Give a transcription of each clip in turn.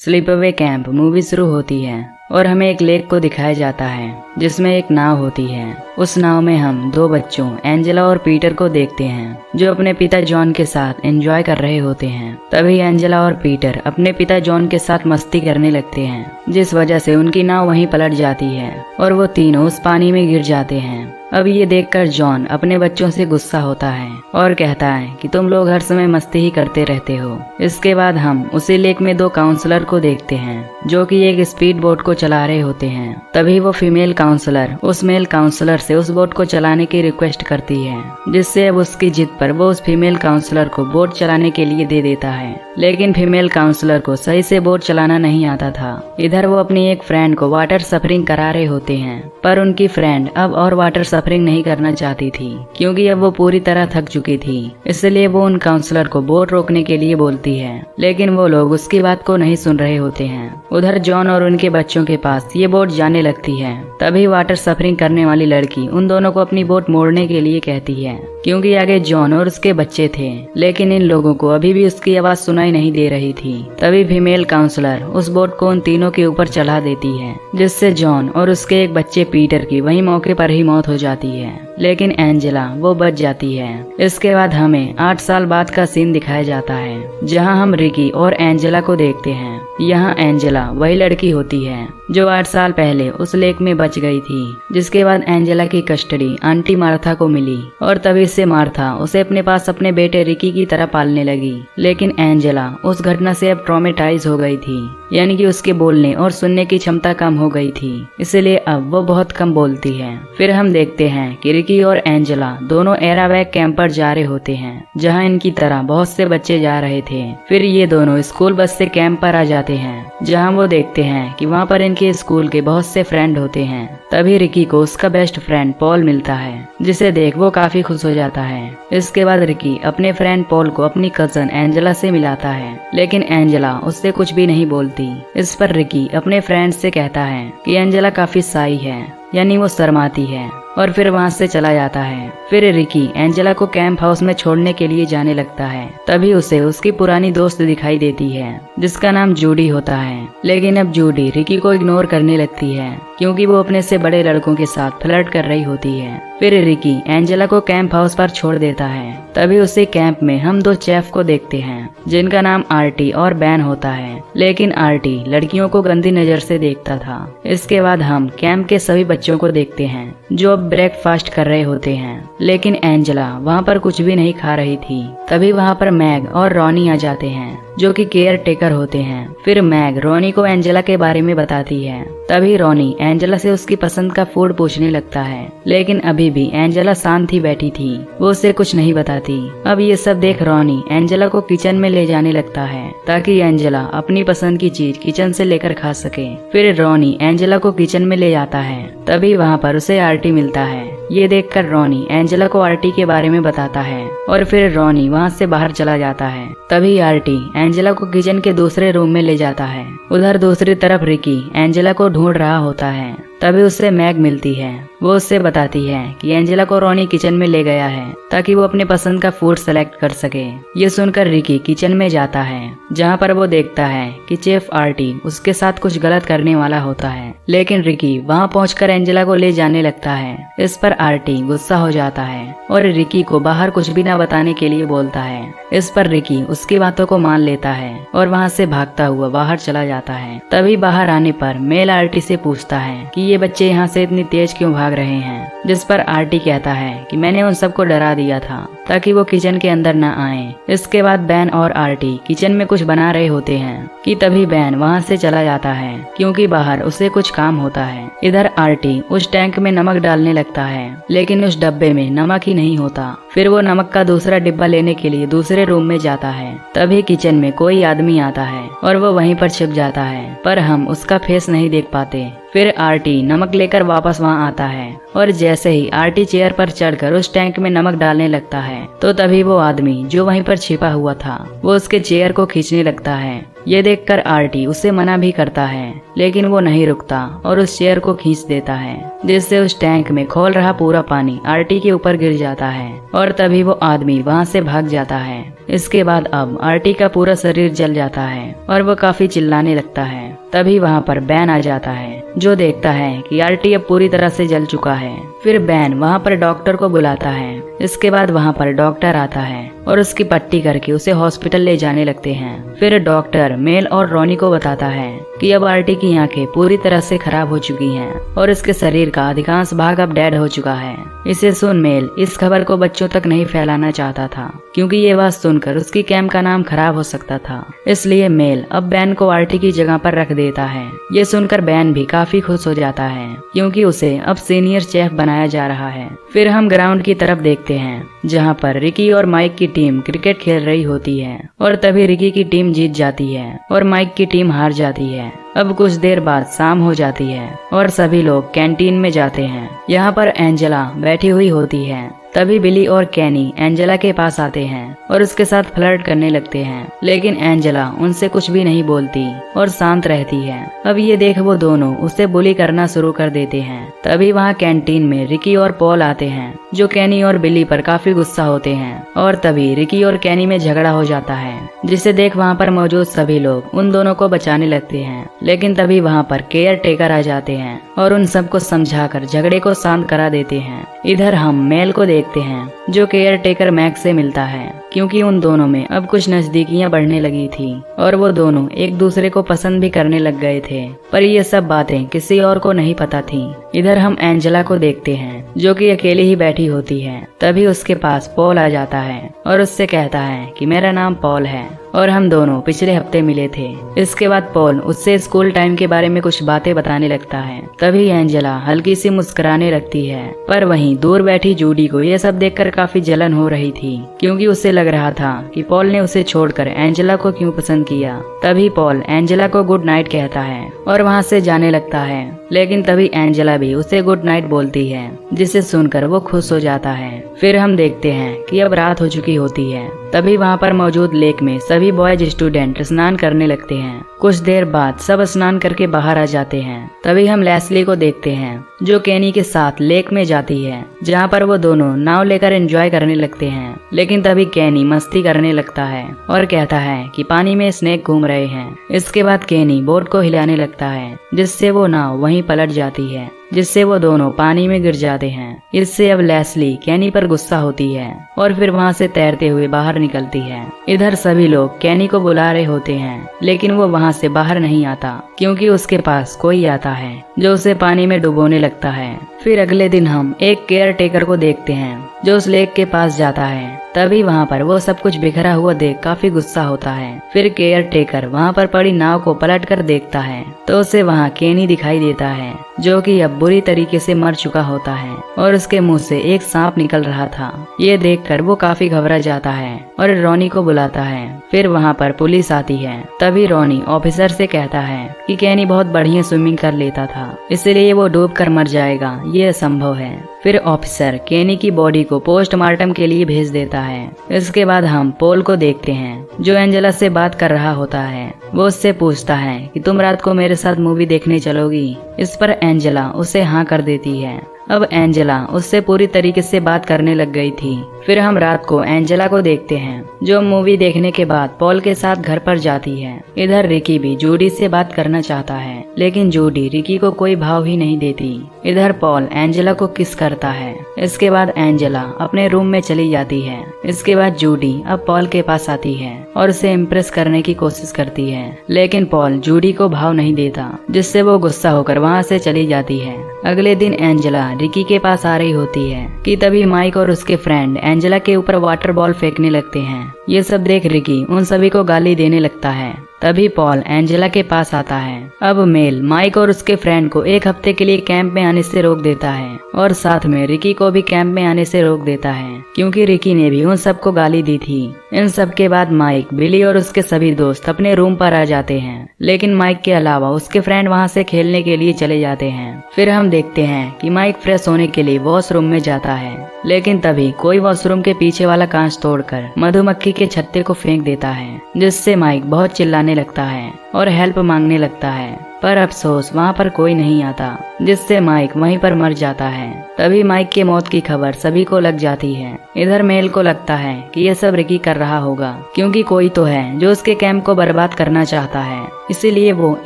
स्लीपअवे camp movie शुरू होती है और हमें एक लेक को दिखाया जाता है जिसमें एक नाव होती है। उस नाव में हम दो बच्चों एंजेला और पीटर को देखते हैं जो अपने पिता जॉन के साथ एंजॉय कर रहे होते हैं। तभी एंजेला और पीटर अपने पिता जॉन के साथ मस्ती करने लगते हैं जिस वजह से उनकी नाव वहीं पलट जाती है और वो तीनों उस पानी में गिर जाते हैं। अब ये देखकर जॉन अपने बच्चों से गुस्सा होता है और कहता है कि तुम लोग हर समय मस्ती ही करते रहते हो। इसके बाद हम उसी लेक में दो काउंसलर को देखते हैं जो कि एक स्पीड बोट को चला रहे होते हैं। तभी वो फीमेल काउंसलर उस मेल काउंसलर से उस बोट को चलाने की रिक्वेस्ट करती है जिससे अब उसकी जिद पर वो उस फीमेल काउंसलर को बोट चलाने के लिए दे देता है। लेकिन फीमेल काउंसलर को सही से बोट चलाना नहीं आता था। इधर वो अपनी एक फ्रेंड को वाटर सफरिंग करा रहे होते हैं पर उनकी फ्रेंड अब और वाटर सफरिंग नहीं करना चाहती थी क्योंकि अब वो पूरी तरह थक चुकी थी। इसलिए वो उन काउंसलर को बोट रोकने के लिए बोलती है लेकिन वो लोग उसकी बात को नहीं सुन रहे होते हैं। उधर जॉन और उनके बच्चों के पास ये बोट जाने लगती है। तभी वाटर सफरिंग करने वाली लड़की उन दोनों को अपनी बोट मोड़ने के लिए कहती है क्योंकि आगे जॉन और उसके बच्चे थे। लेकिन इन लोगों को अभी भी उसकी आवाज सुनाई नहीं दे रही थी। तभी फीमेल काउंसलर उस बोट को उन तीनों के ऊपर चढ़ा देती है जिससे जॉन और उसके एक बच्चे पीटर की वही मौके पर ही मौत हो जाती है। लेकिन एंजेला वो बच जाती है। इसके बाद हमें 8 साल बाद का सीन दिखाया जाता है जहां हम रिकी और एंजेला को देखते हैं। यहाँ एंजेला वही लड़की होती है जो 8 साल पहले उस लेक में बच गई थी। जिसके बाद एंजेला की कस्टडी आंटी मार्था को मिली और तभी से मार्था उसे अपने पास अपने बेटे रिकी की तरह पालने लगी। लेकिन एंजेला उस घटना से अब ट्रॉमेटाइज हो गई थी यानी कि उसके बोलने और सुनने की क्षमता कम हो गई थी। इसलिए अब वो बहुत कम बोलती है। फिर हम देखते हैं कि रिकी और एंजेला दोनों एरावैक कैंप पर जा रहे होते हैं जहाँ इनकी तरह बहुत से बच्चे जा रहे थे। फिर ये दोनों स्कूल बस से कैंप पर आ जाते हैं जहाँ वो देखते हैं कि वहाँ पर इनके स्कूल के बहुत से फ्रेंड होते हैं। तभी रिकी को उसका बेस्ट फ्रेंड पॉल मिलता है जिसे देख वो काफी खुश हो जाता है। इसके बाद रिकी अपने फ्रेंड पॉल को अपनी कजन एंजेला से मिलाता है लेकिन एंजेला उससे कुछ भी नहीं बोलती। इस पर रिकी अपने फ्रेंड से कहता है कि एंजेला काफी शाई है यानी वो शर्माती है और फिर वहाँ से चला जाता है। फिर रिकी एंजेला को कैंप हाउस में छोड़ने के लिए जाने लगता है। तभी उसे उसकी पुरानी दोस्त दिखाई देती है जिसका नाम जूडी होता है। लेकिन अब जूडी रिकी को इग्नोर करने लगती है क्योंकि वो अपने से बड़े लड़कों के साथ फ्लर्ट कर रही होती है। फिर रिकी एंजेला को कैंप हाउस पर छोड़ देता है। तभी उसी कैंप में हम दो चेफ को देखते हैं जिनका नाम आर्टी और बैन होता है। लेकिन आर्टी लड़कियों को गंदी नजर से देखता था। इसके बाद हम कैंप के सभी बच्चों को देखते हैं जो अब ब्रेकफास्ट कर रहे होते हैं। लेकिन एंजेला वहाँ पर कुछ भी नहीं खा रही थी। तभी वहाँ पर मैग और रॉनी आ जाते हैं जो कि केयर टेकर होते हैं। फिर मैग रॉनी को एंजेला के बारे में बताती है। तभी रॉनी एंजेला से उसकी पसंद का फूड पूछने लगता है लेकिन अभी भी एंजेला शांत ही बैठी थी, वो उसे कुछ नहीं बताती। अब ये सब देख रॉनी एंजेला को किचन में ले जाने लगता है ताकि एंजेला अपनी पसंद की चीज किचन से लेकर खा सके। फिर रॉनी एंजेला को किचन में ले जाता है। तभी वहाँ पर उसे आर्टी मिलता है। ये देखकर रॉनी एंजेला को आर्टी के बारे में बताता है और फिर रॉनी वहाँ से बाहर चला जाता है। तभी आर्टी एंजेला को किचन के दूसरे रूम में ले जाता है। उधर दूसरी तरफ रिकी एंजेला को ढूंढ रहा होता है। तभी उससे मैग मिलती है। वो उससे बताती है कि एंजेला को रॉनी किचन में ले गया है ताकि वो अपने पसंद का फूड सेलेक्ट कर सके। ये सुनकर रिकी किचन में जाता है जहाँ पर वो देखता है कि चेफ आर्टी उसके साथ कुछ गलत करने वाला होता है। लेकिन रिकी वहाँ पहुंचकर एंजेला को ले जाने लगता है। इस पर आर्टी गुस्सा हो जाता है और रिकी को बाहर कुछ भी न बताने के लिए बोलता है। इस पर रिकी उसकी बातों को मान लेता है और वहाँ से भागता हुआ बाहर चला जाता है। तभी बाहर आने पर मेल आर्टी से पूछता है कि ये बच्चे यहाँ से इतनी तेज क्यों भाग रहे हैं। जिस पर आर्टी कहता है कि मैंने उन सबको डरा दिया था ताकि वो किचन के अंदर न आए। इसके बाद बैन और आर्टी किचन में कुछ बना रहे होते हैं कि तभी बैन वहाँ से चला जाता है क्योंकि बाहर उसे कुछ काम होता है। इधर आर्टी उस टैंक में नमक डालने लगता है लेकिन उस डब्बे में नमक ही नहीं होता। फिर वो नमक का दूसरा डिब्बा लेने के लिए दूसरे रूम में जाता है। तभी किचन में कोई आदमी आता है और वो वहीं पर छिप जाता है पर हम उसका फेस नहीं देख पाते। फिर आर्टी नमक लेकर वापस वहाँ आता है और जैसे ही आर्टी चेयर पर चढ़कर उस टैंक में नमक डालने लगता है तो तभी वो आदमी जो वहीं पर छिपा हुआ था वो उसके चेयर को खींचने लगता है ये देखकर आर्टी उसे मना भी करता है, लेकिन वो नहीं रुकता और उस चेयर को खींच देता है, जिससे उस टैंक में खोल रहा पूरा पानी आर्टी के ऊपर गिर जाता है और तभी वो आदमी वहाँ से भाग जाता है। इसके बाद अब आर्टी का पूरा शरीर जल जाता है और वो काफी चिल्लाने लगता है। तभी वहाँ पर बैन आ जाता है, जो देखता है कि आर्टी अब पूरी तरह से जल चुका है। फिर बैन वहाँ पर डॉक्टर को बुलाता है। इसके बाद वहाँ पर डॉक्टर आता है और उसकी पट्टी करके उसे हॉस्पिटल ले जाने लगते हैं। फिर डॉक्टर मेल और रॉनी को बताता है कि अब आर्टी की आंखें पूरी तरह से खराब हो चुकी हैं और इसके शरीर का अधिकांश भाग अब डेड हो चुका है। इसे सुन मेल इस खबर को बच्चों तक नहीं फैलाना चाहता था, क्योंकि ये बात सुनकर उसकी कैंप का नाम खराब हो सकता था। इसलिए मेल अब बैन को आर्टी की जगह पर रख देता है। ये सुनकर बैन भी काफी खुश हो जाता है, क्योंकि उसे अब सीनियर शेफ बनाया जा रहा है। फिर हम ग्राउंड की तरफ देखते हैं, जहाँ पर रिकी और माइक की टीम क्रिकेट खेल रही होती है और तभी रिकी की टीम जीत जाती है और माइक की टीम हार जाती है। अब कुछ देर बाद शाम हो जाती है और सभी लोग कैंटीन में जाते हैं। यहाँ पर एंजेला बैठी हुई होती है। तभी बिली और कैनी एंजेला के पास आते हैं और उसके साथ फ्लर्ट करने लगते हैं, लेकिन एंजेला उनसे कुछ भी नहीं बोलती और शांत रहती है। अब ये देख वो दोनों उसे बुली करना शुरू कर देते हैं। तभी वहाँ कैंटीन में रिकी और पॉल आते हैं, जो कैनी और बिली पर काफी गुस्सा होते हैं और तभी रिकी और कैनी में झगड़ा हो जाता है, जिसे देख वहाँ पर मौजूद सभी लोग उन दोनों को बचाने लगते हैं। लेकिन तभी वहाँ पर केयर टेकर आ जाते हैं और उन सबको समझाकर झगड़े को शांत करा देते हैं। इधर हम मेल को देखते हैं, जो केयर टेकर मैक्स से मिलता है, क्योंकि उन दोनों में अब कुछ नजदीकियां बढ़ने लगी थी और वो दोनों एक दूसरे को पसंद भी करने लग गए थे। पर ये सब बातें किसी और को नहीं पता थी। इधर हम एंजेला को देखते हैं, जो कि अकेली ही बैठी होती है। तभी उसके पास पॉल आ जाता है और उससे कहता है कि मेरा नाम पॉल है और हम दोनों पिछले हफ्ते मिले थे। इसके बाद पॉल उससे स्कूल टाइम के बारे में कुछ बातें बताने लगता है। तभी एंजेला हल्की सी मुस्कुराने लगती है, पर वहीं दूर बैठी जूडी को ये सब देखकर काफी जलन हो रही थी, क्योंकि उसे लग रहा था कि पॉल ने उसे छोड़कर एंजेला को क्यों पसंद किया। तभी पॉल एंजेला को गुड नाइट कहता है और वहाँ से जाने लगता है, लेकिन तभी एंजेला भी उसे गुड नाइट बोलती है, जिसे सुनकर वो खुश हो जाता है। फिर हम देखते हैं कि अब रात हो चुकी होती है। तभी वहाँ पर मौजूद लेक में सभी बॉयज स्टूडेंट स्नान करने लगते हैं। कुछ देर बाद सब स्नान करके बाहर आ जाते हैं। तभी हम लेस्ली को देखते हैं, जो केनी के साथ लेक में जाती है, जहाँ पर वो दोनों नाव लेकर एंजॉय करने लगते हैं। लेकिन तभी केनी मस्ती करने लगता है और कहता है कि पानी में स्नेक घूम रहे हैं। इसके बाद केनी बोट को हिलाने लगता है, जिससे वो नाव वहीं पलट जाती है, जिससे वो दोनों पानी में गिर जाते हैं। इससे अब लेस्ली कैनी पर गुस्सा होती है और फिर वहाँ से तैरते हुए बाहर निकलती है। इधर सभी लोग कैनी को बुला रहे होते हैं, लेकिन वो वहाँ से बाहर नहीं आता, क्योंकि उसके पास कोई आता है जो उसे पानी में डुबोने लगता है। फिर अगले दिन हम एक केयर टेकर को देखते हैं, जो उस लेक के पास जाता है। तभी वहाँ पर वो सब कुछ बिखरा हुआ देख काफी गुस्सा होता है। फिर केयर टेकर वहाँ पर पड़ी नाव को पलट कर देखता है तो उसे वहाँ केनी दिखाई देता है, जो कि अब बुरी तरीके से मर चुका होता है और उसके मुंह से एक सांप निकल रहा था। ये देखकर वो काफी घबरा जाता है और रॉनी को बुलाता है। फिर वहाँ पर पुलिस आती है। तभी रॉनी ऑफिसर से कहता है कि केनी बहुत बढ़िया स्विमिंग कर लेता था, इसलिए वो डूब कर मर जाएगा, ये असंभव है। फिर ऑफिसर केनी की बॉडी को पोस्टमार्टम के लिए भेज देता है। इसके बाद हम पॉल को देखते हैं, जो एंजेला से बात कर रहा होता है। वो उससे पूछता है कि तुम रात को मेरे साथ मूवी देखने चलोगी। इस पर एंजेला उसे हाँ कर देती है। अब एंजेला उससे पूरी तरीके से बात करने लग गई थी। फिर हम रात को एंजेला को देखते हैं, जो मूवी देखने के बाद पॉल के साथ घर पर जाती है। इधर रिकी भी जूडी से बात करना चाहता है, लेकिन जूडी रिकी को कोई भाव ही नहीं देती। इधर पॉल एंजेला को किस करता है। इसके बाद एंजेला अपने रूम में चली जाती है। इसके बाद जूडी अब पॉल के पास आती है और उसे इम्प्रेस करने की कोशिश करती है, लेकिन पॉल जूडी को भाव नहीं देता, जिससे वो गुस्सा होकर वहाँ से चली जाती है। अगले दिन एंजेला रिकी के पास आ रही होती है कि तभी माइक और उसके फ्रेंड एंजेला के ऊपर वाटर बॉल फेंकने लगते हैं। ये सब देख रिकी उन सभी को गाली देने लगता है। तभी पॉल एंजेला के पास आता है। अब मेल माइक और उसके फ्रेंड को एक हफ्ते के लिए कैंप में आने से रोक देता है और साथ में रिकी को भी कैंप में आने से रोक देता है, क्योंकि रिकी ने भी उन सबको गाली दी थी। इन सब के बाद माइक, बिली और उसके सभी दोस्त अपने रूम पर आ जाते हैं, लेकिन माइक के अलावा उसके फ्रेंड वहाँ से खेलने के लिए चले जाते हैं। फिर हम देखते हैं कि माइक फ्रेश होने के लिए वॉशरूम में जाता है, लेकिन तभी कोई वॉशरूम के पीछे वाला कांच तोड़कर मधुमक्खी के छत्ते को फेंक देता है, जिससे माइक बहुत चिल्लाने बुलाने लगता है और हेल्प मांगने लगता है, पर अफसोस वहाँ पर कोई नहीं आता, जिससे माइक वहीं पर मर जाता है। तभी माइक के मौत की खबर सभी को लग जाती है। इधर मेल को लगता है कि यह सब रिकी कर रहा होगा, क्योंकि कोई तो है जो उसके कैंप को बर्बाद करना चाहता है, इसीलिए वो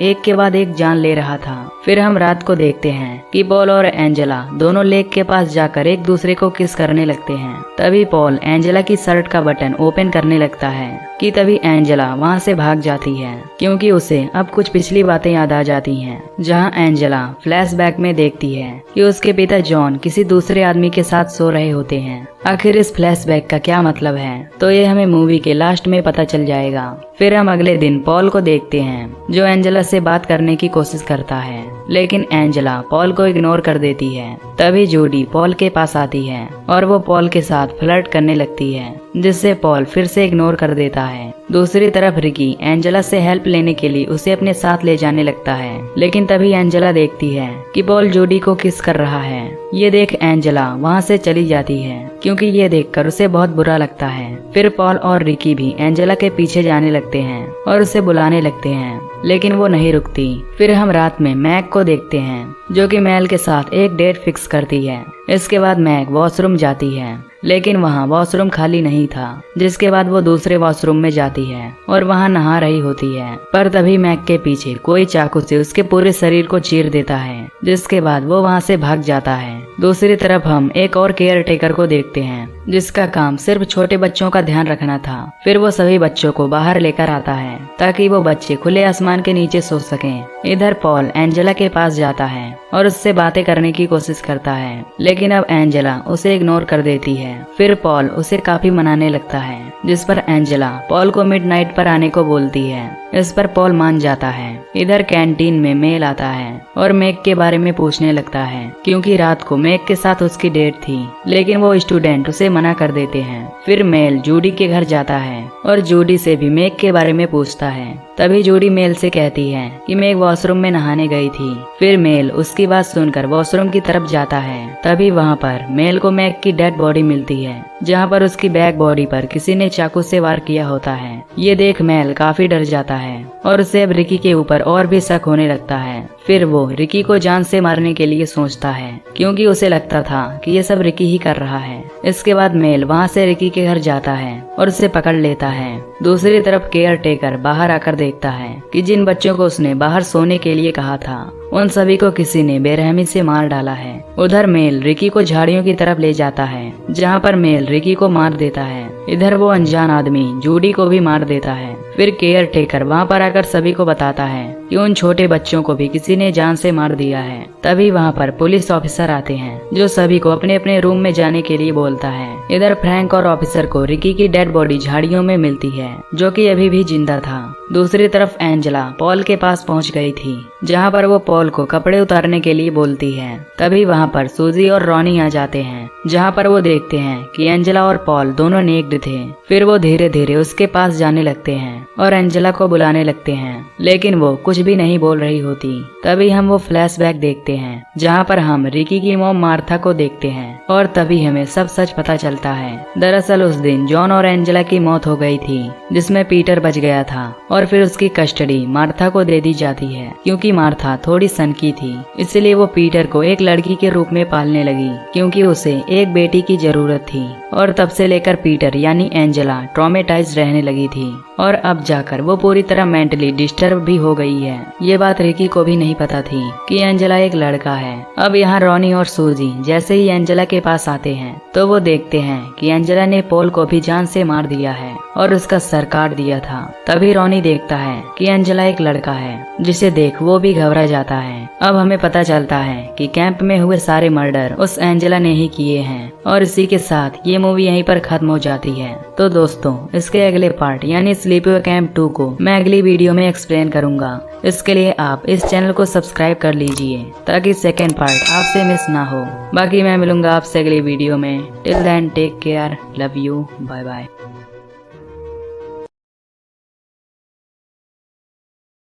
एक के बाद एक जान ले रहा था। फिर हम रात को देखते हैं कि पॉल और एंजेला दोनों लेक के पास जाकर एक दूसरे को किस करने लगते हैं। तभी पॉल एंजेला की शर्ट का बटन ओपन करने लगता है कि तभी एंजेला वहाँ से भाग जाती है, क्योंकि उसे अब कुछ पिछली बातें याद आ जाती हैं, जहाँ एंजेला फ्लैशबैक में देखती है कि उसके पिता जॉन किसी दूसरे आदमी के साथ सो रहे होते हैं। आखिर इस फ्लैशबैक का क्या मतलब है, तो ये हमें मूवी के लास्ट में पता चल जाएगा। फिर हम अगले दिन पॉल को देखते हैं, जो एंजेला से बात करने की कोशिश करता है, लेकिन एंजेला पॉल को इग्नोर कर देती है। तभी जूडी पॉल के पास आती है और वो पॉल के साथ फ्लर्ट करने लगती है, जिससे पॉल फिर से इग्नोर कर देता है। दूसरी तरफ रिकी एंजेला से हेल्प लेने के लिए उसे अपने साथ ले जाने लगता है, लेकिन तभी एंजेला देखती है कि पॉल जूडी को किस कर रहा है। ये देख एंजेला वहाँ से चली जाती है, क्योंकि ये देखकर उसे बहुत बुरा लगता है। फिर पॉल और रिकी भी एंजेला के पीछे जाने लगते हैं और उसे बुलाने लगते हैं, लेकिन वो नहीं रुकती। फिर हम रात में मैग को देखते हैं, जो कि मेल के साथ एक डेट फिक्स करती है। इसके बाद मैग वॉशरूम जाती है, लेकिन वहाँ वॉशरूम खाली नहीं था, जिसके बाद वो दूसरे वॉशरूम में जाती है और वहाँ नहा रही होती है। पर तभी मैग के पीछे कोई चाकू से उसके पूरे शरीर को चीर देता है, जिसके बाद वो वहाँ से भाग जाता है। दूसरी तरफ हम एक और केयर टेकर को देखते हैं, जिसका काम सिर्फ छोटे बच्चों का ध्यान रखना था। फिर वो सभी बच्चों को बाहर लेकर आता है, ताकि वो बच्चे खुले आसमान के नीचे सो सकें। इधर पॉल एंजेला के पास जाता है और उससे बातें करने की कोशिश करता है, लेकिन अब एंजेला उसे इग्नोर कर देती है। फिर पॉल उसे काफी मनाने लगता है, जिस पर एंजेला पॉल को मिडनाइट पर आने को बोलती है। इस पर पॉल मान जाता है। इधर कैंटीन में मेल आता है और मेग के बारे में पूछने लगता है, क्योंकि रात को मेग के साथ उसकी डेट थी, लेकिन वो स्टूडेंट उसे मना कर देते हैं। फिर मेल जूडी के घर जाता है और जूडी से भी मेग के बारे में पूछता है। तभी जूडी मेल से कहती है कि मेग वॉशरूम में नहाने गई थी। फिर मेल उसकी बात सुनकर वॉशरूम की तरफ जाता है। तभी वहाँ पर मेल को मेग की डेड बॉडी मिलती है, जहाँ पर उसकी बैक बॉडी पर किसी ने चाकू से वार किया होता है। ये देख मेल काफी डर जाता है और उसे अब रिकी के ऊपर और भी शक होने लगता है। फिर वो रिकी को जान से मारने के लिए सोचता है, क्योंकि उसे लगता था कि ये सब रिकी ही कर रहा है। इसके बाद मेल वहाँ से रिकी के घर जाता है और उसे पकड़ लेता है। दूसरी तरफ केयर टेकर बाहर आकर देखता है कि जिन बच्चों को उसने बाहर सोने के लिए कहा था, उन सभी को किसी ने बेरहमी से मार डाला है। उधर मेल रिकी को झाड़ियों की तरफ ले जाता है, जहाँ पर मेल रिकी को मार देता है। इधर वो अनजान आदमी जूडी को भी मार देता है। फिर केयर टेकर वहाँ पर आकर सभी को बताता है कि उन छोटे बच्चों को भी किसी ने जान से मार दिया है। तभी वहाँ पर पुलिस ऑफिसर आते हैं, जो सभी को अपने अपने रूम में जाने के लिए बोलता है। इधर फ्रैंक और ऑफिसर को रिकी की डेड बॉडी झाड़ियों में मिलती है, जो कि अभी भी जिंदा था। दूसरी तरफ एंजेला पॉल के पास पहुँच गई थी, जहाँ पर वो पॉल को कपड़े उतारने के लिए बोलती है। तभी वहाँ पर सूजी और रॉनी आ जाते हैं, जहाँ पर वो देखते हैं कि एंजेला और पॉल दोनों नेक्ड थे। फिर वो धीरे धीरे उसके पास जाने लगते हैं और एंजेला को बुलाने लगते हैं, लेकिन वो कुछ भी नहीं बोल रही होती। तभी हम वो फ्लैशबैक देखते हैं, जहाँ पर हम रिकी की मॉम मार्था को देखते हैं और तभी हमें सब सच पता चलता है। दरअसल उस दिन जॉन और एंजेला की मौत हो गई थी, जिसमें पीटर बच गया था और फिर उसकी कस्टडी मार्था को दे दी जाती है, क्योंकि मार्था थोड़ी सनकी थी। इसलिए वो पीटर को एक लड़की के रूप में पालने लगी, क्योंकि उसे एक बेटी की जरूरत थी। और तब से लेकर पीटर यानी एंजेला ट्रॉमेटाइज्ड रहने लगी थी और अब जाकर वो पूरी तरह मेंटली डिस्टर्ब भी हो गई है। ये बात रिकी को भी नहीं पता थी कि एंजेला एक लड़का है। अब यहाँ रॉनी और सूजी जैसे ही एंजेला के पास आते हैं, तो वो देखते हैं कि एंजेला ने पॉल को भी जान से मार दिया है और उसका सर काट दिया था। तभी रॉनी देखता है कि एंजेला एक लड़का है, जिसे देख वो भी घबरा जाता है। अब हमें पता चलता है कि कैंप में हुए सारे मर्डर उस एंजेला ने ही किए हैं और इसी के साथ ये मूवी यहीं पर खत्म हो जाती है। तो दोस्तों, इसके अगले पार्ट यानी स्लीपर कैंप 2 को मैं अगली वीडियो में एक्सप्लेन करूंगा। इसके लिए आप इस चैनल को सब्सक्राइब कर लीजिए, ताकि सेकेंड पार्ट आपसे मिस ना हो। बाकी मैं मिलूंगा आपसे अगली वीडियो में। Till then take care, love you, bye bye.